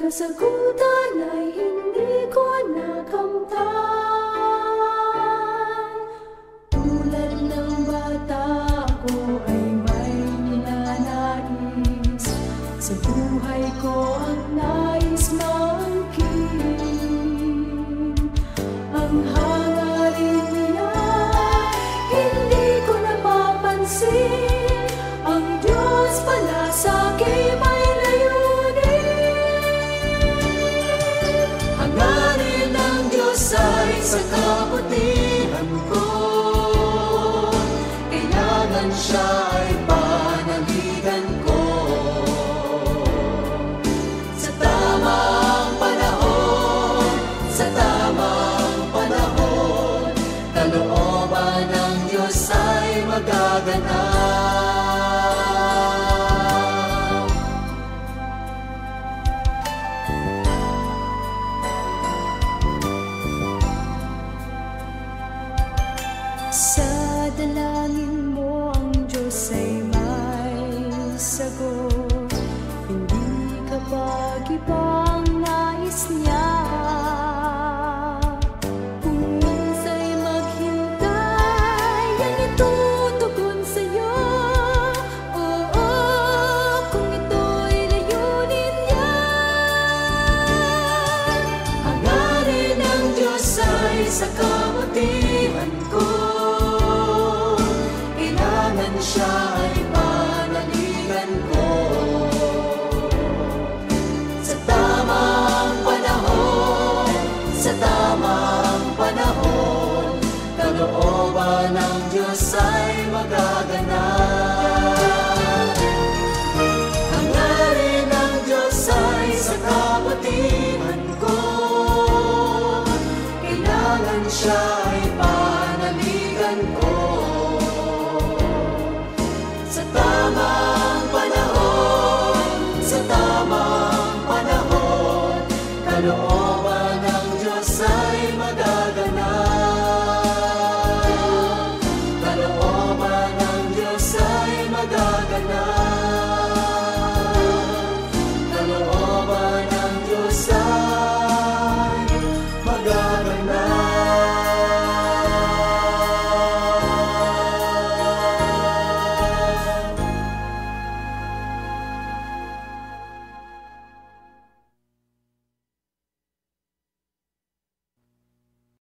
kasagutan ay hindi ko nakamtan. Tulad ng bata ko ay may ninanais, sa buhay ko ang nais maangkin. Ang hangarin niya hindi ko napapansin, ang Diyos pala sa'kin may sa kabutihan ko, kailangan siya ay panaligan ko. Sa tamang panahon, sa tamang panahon, kalooban ng Diyos ay magaganap. Sa dalangin mo ang Diyos ay may sagot, hindi kapag ibang nais niya. Kung minsa'y maghintay, ang itutugon sa'yo. Oo, kung ito'y layunin niya. Hangarin ng Diyos ay sa kabutihan ko, siya ay panaligan ko. Sa tamang panahon, sa tamang panahon, kalooban ng Diyos ay magaganap. Hangarin ng Diyos ay sa kabutihan ko, kailangan siya